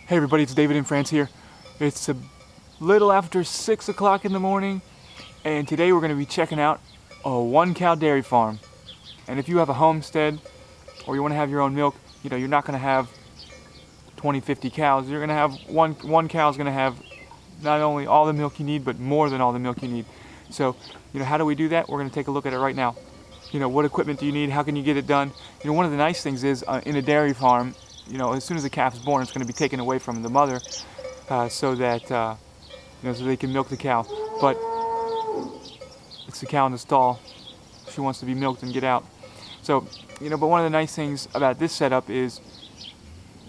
Hey everybody, it's David in France here. It's a little after 6 o'clock in the morning, and today we're going to be checking out a one-cow dairy farm. And if you have a homestead, or you want to have your own milk, you know, you're not going to have 20, 50 cows. You're going to have one cow is going to have not only all the milk you need, but more than all the milk you need. So, you know, how do we do that? We're going to take a look at it right now. You know, what equipment do you need? How can you get it done? You know, one of the nice things is in a dairy farm, you know, as soon as the calf is born, it's going to be taken away from the mother so that, you know, so they can milk the cow. But it's the cow in the stall. She wants to be milked and get out. So, you know, but one of the nice things about this setup is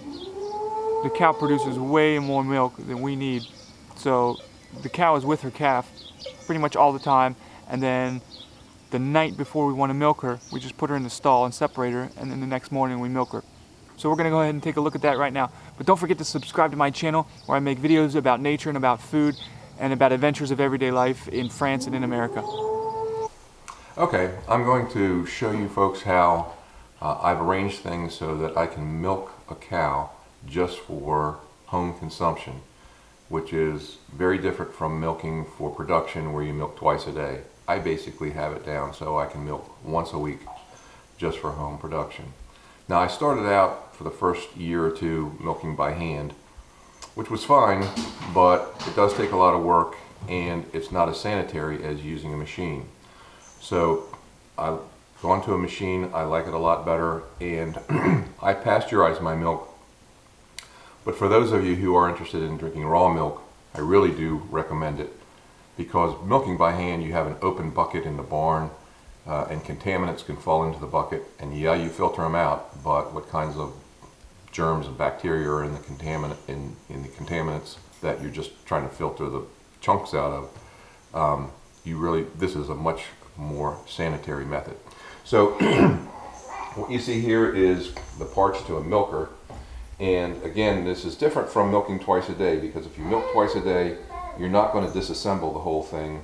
the cow produces way more milk than we need. So the cow is with her calf pretty much all the time, and then the night before we want to milk her, we just put her in the stall and separate her, and then the next morning we milk her. So we're going to go ahead and take a look at that right now. But don't forget to subscribe to my channel where I make videos about nature and about food and about adventures of everyday life in France and in America. Okay, I'm going to show you folks how I've arranged things so that I can milk a cow just for home consumption, which is very different from milking for production where you milk twice a day. I basically have it down so I can milk once a week just for home production. Now, I started out for the first year or two milking by hand, which was fine, but it does take a lot of work and it's not as sanitary as using a machine. So I've gone to a machine. I like it a lot better, and I pasteurize my milk. But for those of you who are interested in drinking raw milk, I really do recommend it, because milking by hand, you have an open bucket in the barn, and contaminants can fall into the bucket, and yeah, you filter them out, but what kinds of germs and bacteria are in the contaminants that you're just trying to filter the chunks out of, this is a much more sanitary method. So what you see here is the parts to a milker, and again, this is different from milking twice a day, because if you milk twice a day, you're not going to disassemble the whole thing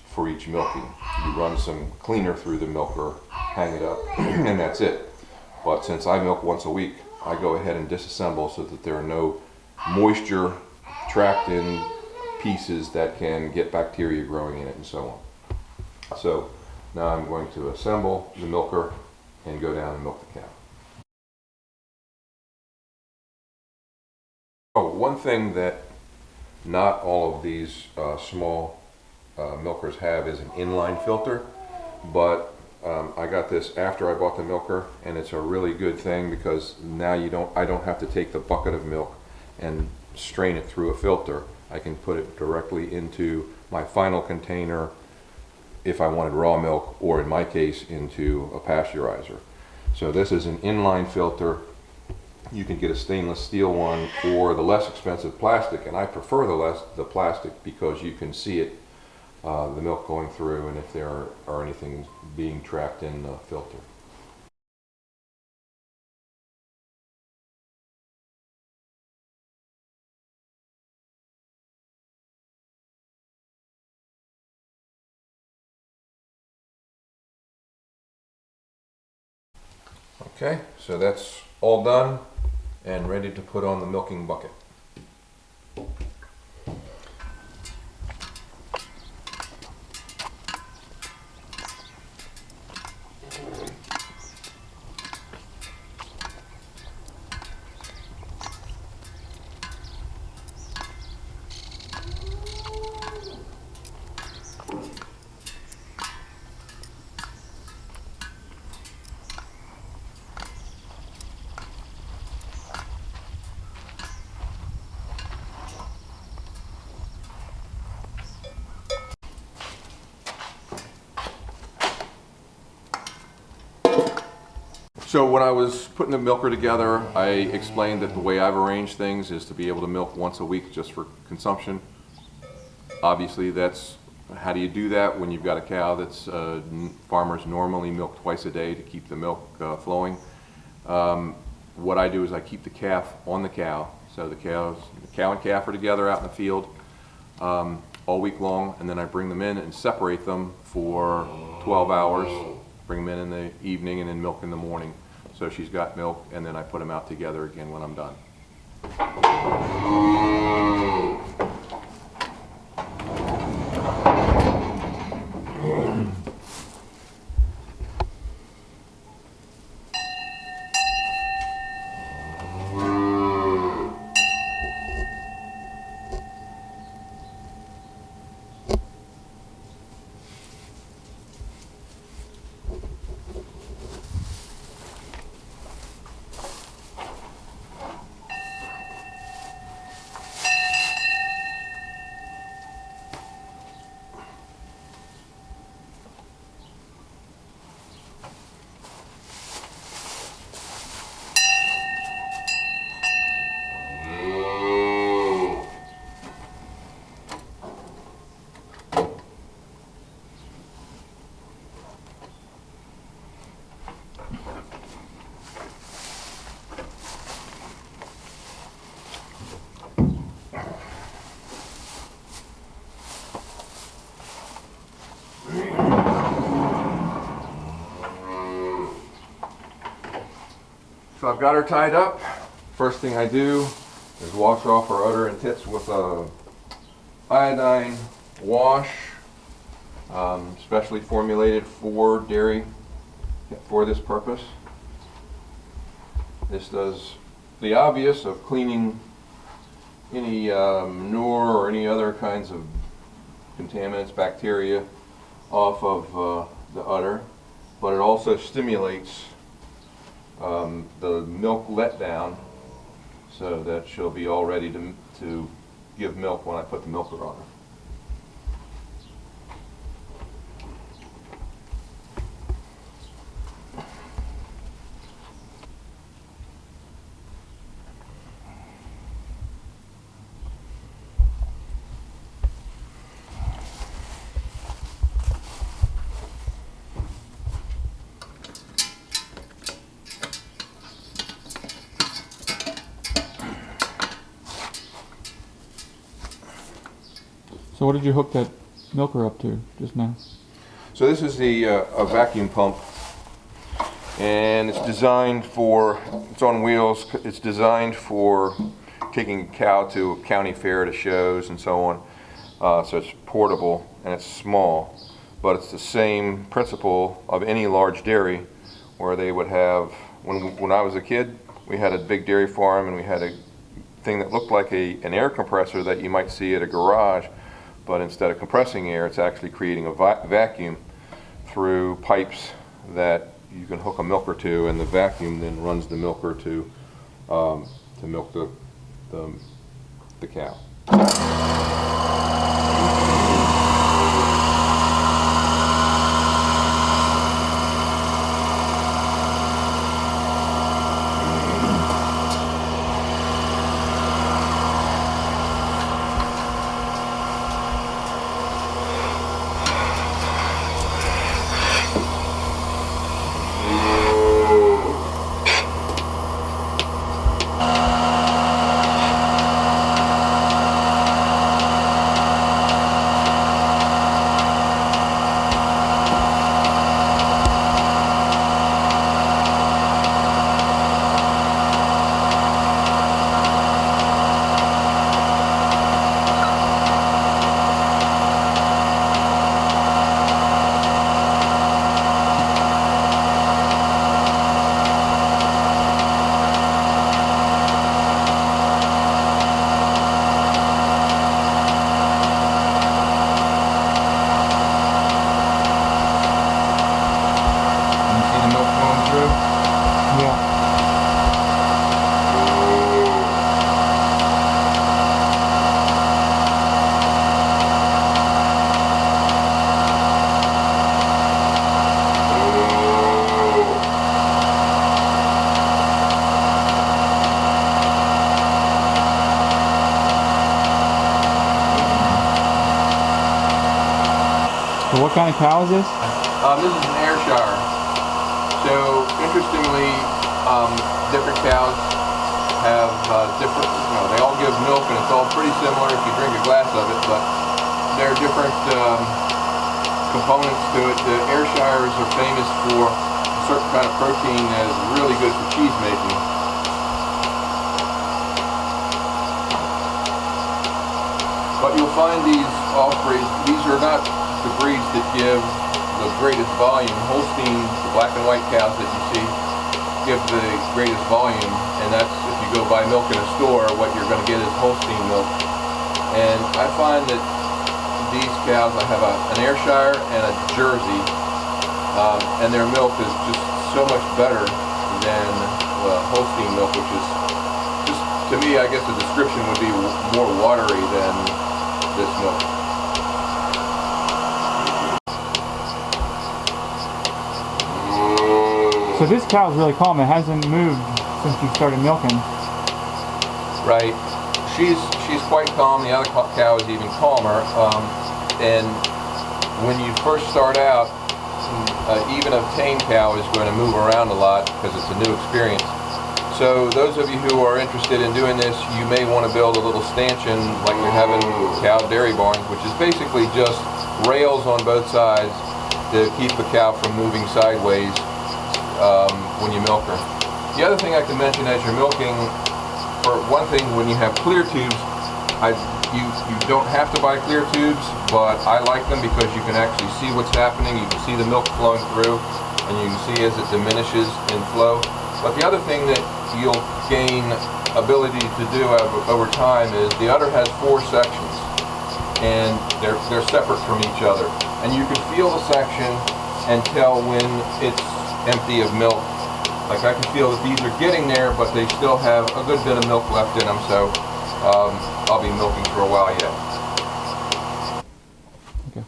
for each milking. You run some cleaner through the milker, hang it up, and that's it. But since I milk once a week, I go ahead and disassemble so that there are no moisture trapped in pieces that can get bacteria growing in it and so on. So now I'm going to assemble the milker and go down and milk the cow. Oh, one thing that not all of these small milkers have is an inline filter, but I got this after I bought the milker, and it's a really good thing because now I don't have to take the bucket of milk and strain it through a filter. I can put it directly into my final container if I wanted raw milk, or in my case into a pasteurizer. So this is an inline filter. You can get a stainless steel one or the less expensive plastic, and I prefer the plastic because you can see it, the milk going through, and if there are anything being trapped in the filter. Okay, so that's all done and ready to put on the milking bucket. So when I was putting the milker together, I explained that the way I've arranged things is to be able to milk once a week just for consumption. Obviously, that's how do you do that when you've got a cow that's farmers normally milk twice a day to keep the milk flowing. What I do is I keep the calf on the cow, so the cow and calf are together out in the field all week long, and then I bring them in and separate them for 12 hours. Bring them in the evening and then milk in the morning. So she's got milk, and then I put them out together again when I'm done. So I've got her tied up. First thing I do is wash off her udder and tits with a iodine wash, specially formulated for dairy for this purpose. This does the obvious of cleaning any manure or any other kinds of contaminants, bacteria off of the udder, but it also stimulates the milk letdown so that she'll be all ready to give milk when I put the milker on her. So what did you hook that milker up to just now? So this is the a vacuum pump, and it's designed for, it's on wheels, it's designed for taking a cow to a county fair, to shows and so on. So it's portable and it's small, but it's the same principle of any large dairy where they would have, when I was a kid, we had a big dairy farm and we had a thing that looked like an air compressor that you might see at a garage, but instead of compressing air, it's actually creating a vacuum through pipes that you can hook a milker to, and the vacuum then runs the milker to milk the cow. So what kind of cow is this? This is an Ayrshire. So interestingly, different cows have different, they all give milk and it's all pretty similar if you drink a glass of it, but there are different components to it. The Ayrshires are famous for a certain kind of protein that is really good for cheese making. But you'll find these off breeds, these are not the breeds that give the greatest volume. Holstein, the black and white cows that you see, give the greatest volume, and that's, if you go buy milk in a store, what you're going to get is Holstein milk. And I find that these cows, I have an Ayrshire and a Jersey, and their milk is just so much better than Holstein milk, which is just, to me, I guess the description would be more watery than this milk. So this cow's really calm. It hasn't moved since you started milking. Right. She's quite calm. The other cow is even calmer. And when you first start out, even a tame cow is going to move around a lot because it's a new experience. So those of you who are interested in doing this, you may want to build a little stanchion like we have in cow dairy barns, which is basically just rails on both sides to keep the cow from moving sideways when you milk her. The other thing I can mention as you're milking, for one thing, when you have clear tubes, you don't have to buy clear tubes, but I like them because you can actually see what's happening. You can see the milk flowing through, and you can see as it diminishes in flow. But the other thing that you'll gain ability to do over time is the udder has 4 sections, and they're separate from each other. And you can feel the section and tell when it's empty of milk. Like I can feel that these are getting there, but they still have a good bit of milk left in them, so I'll be milking for a while yet. Okay.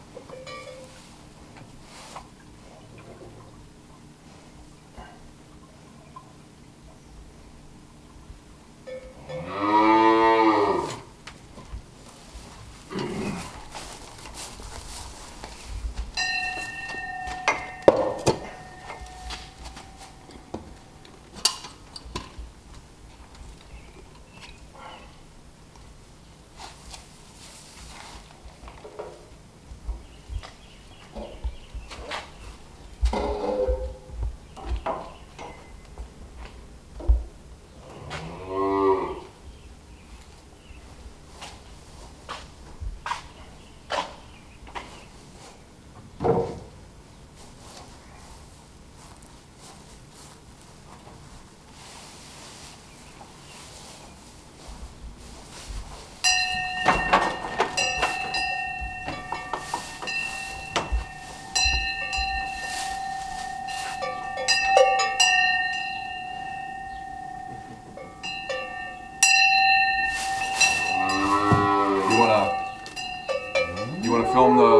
You want to film the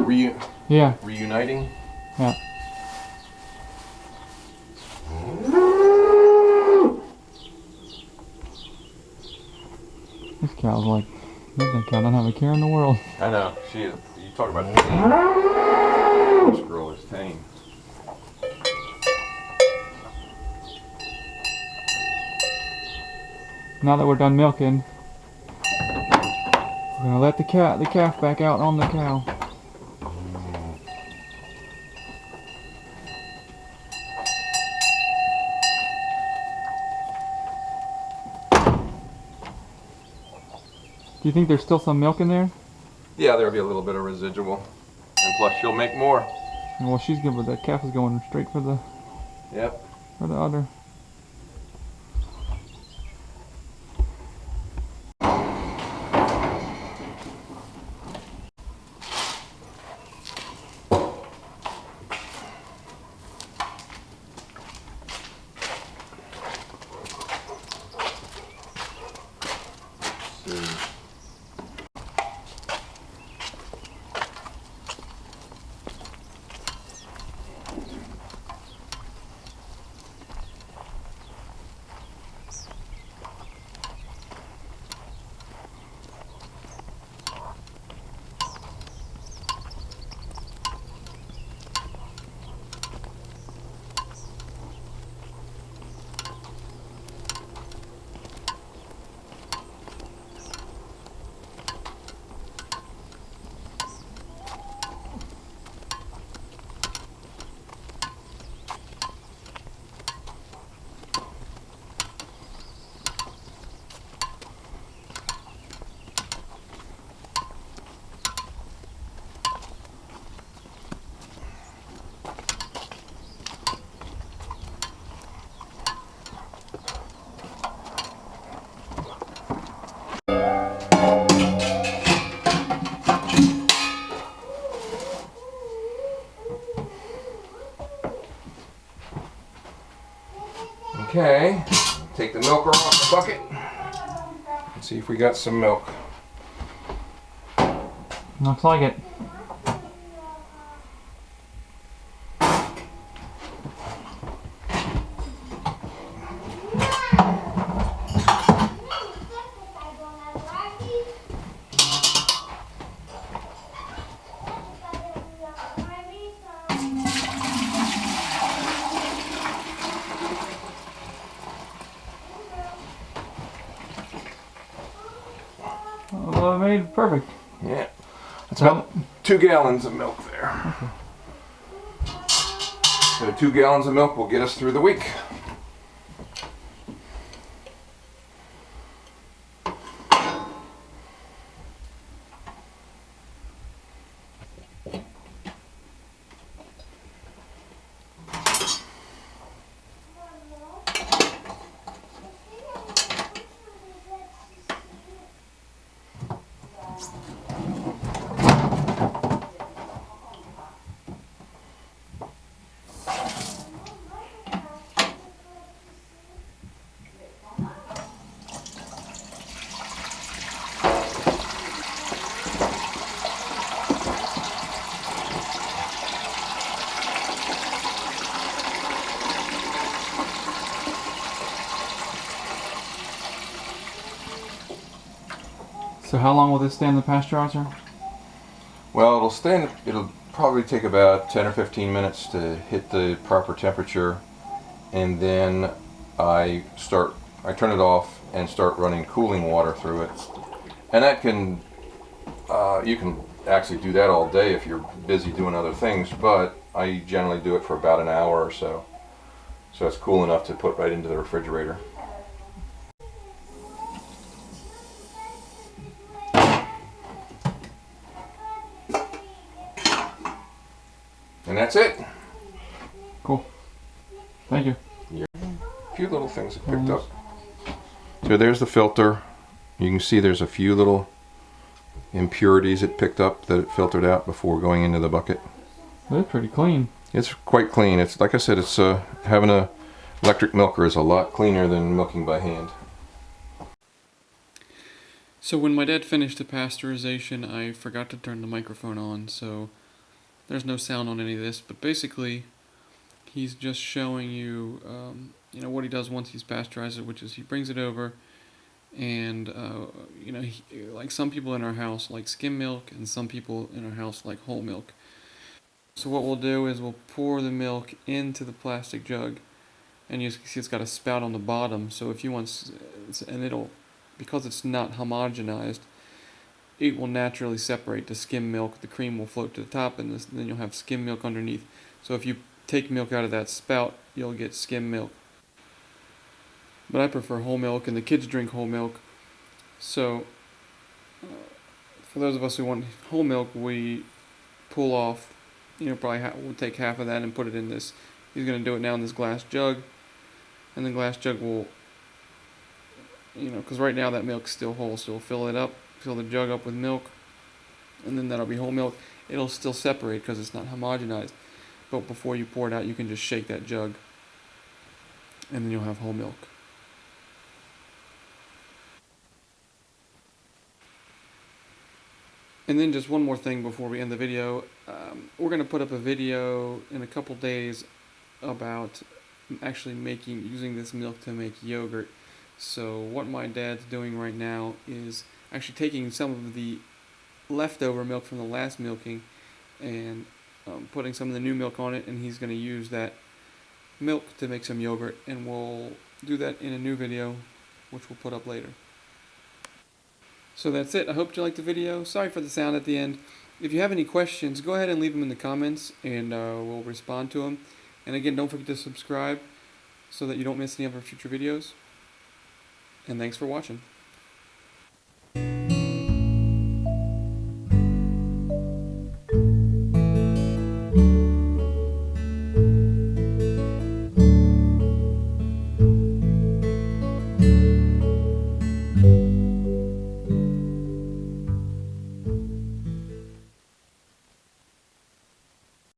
reuniting? Yeah. This cow's like, that cow doesn't have a care in the world. I know, she is. You talk about tame. This girl is tame. Now that we're done milking, we're gonna let the calf back out on the cow. Do you think there's still some milk in there? Yeah, there'll be a little bit of residual, and plus she'll make more. Well, she's good, but that calf is going straight for the udder. Okay, take the milker off the bucket and see if we got some milk. Looks like it. Well, made perfect. Yeah. That's About 2 gallons of milk there. Okay. So 2 gallons of milk will get us through the week. So how long will this stay in the pasteurizer? Well, it'll probably take about 10 or 15 minutes to hit the proper temperature, and then I turn it off and start running cooling water through it. And that can, you can actually do that all day if you're busy doing other things, but I generally do it for about an hour or so. So it's cool enough to put right into the refrigerator. And that's it. Cool. Thank you. A few little things it picked up. So there's the filter. You can see there's a few little impurities it picked up that it filtered out before going into the bucket. That's pretty clean. It's quite clean. It's like I said, it's having a electric milker is a lot cleaner than milking by hand. So when my dad finished the pasteurization, I forgot to turn the microphone on, so there's no sound on any of this, but basically he's just showing you what he does once he's pasteurized it, which is he brings it over and like some people in our house like skim milk and some people in our house like whole milk. So what we'll do is we'll pour the milk into the plastic jug, and you see it's got a spout on the bottom, so if you want, and it'll, because it's not homogenized, it will naturally separate the skim milk. The cream will float to the top, and then you'll have skim milk underneath. So if you take milk out of that spout, you'll get skim milk. But I prefer whole milk, and the kids drink whole milk. So for those of us who want whole milk, we pull off, probably we'll take half of that and put it in this. He's going to do it now in this glass jug, and the glass jug will, because right now that milk's still whole, so we'll fill the jug up with milk, and then that'll be whole milk. It'll still separate because it's not homogenized, but before you pour it out, you can just shake that jug, and then you'll have whole milk. And then just one more thing before we end the video. We're going to put up a video in a couple days about actually using this milk to make yogurt. So what my dad's doing right now is actually taking some of the leftover milk from the last milking and putting some of the new milk on it, and he's going to use that milk to make some yogurt, and we'll do that in a new video which we'll put up later. So that's it. I hope you liked the video. Sorry for the sound at the end. If you have any questions, go ahead and leave them in the comments, and we'll respond to them. And again, don't forget to subscribe so that you don't miss any of our future videos. And thanks for watching.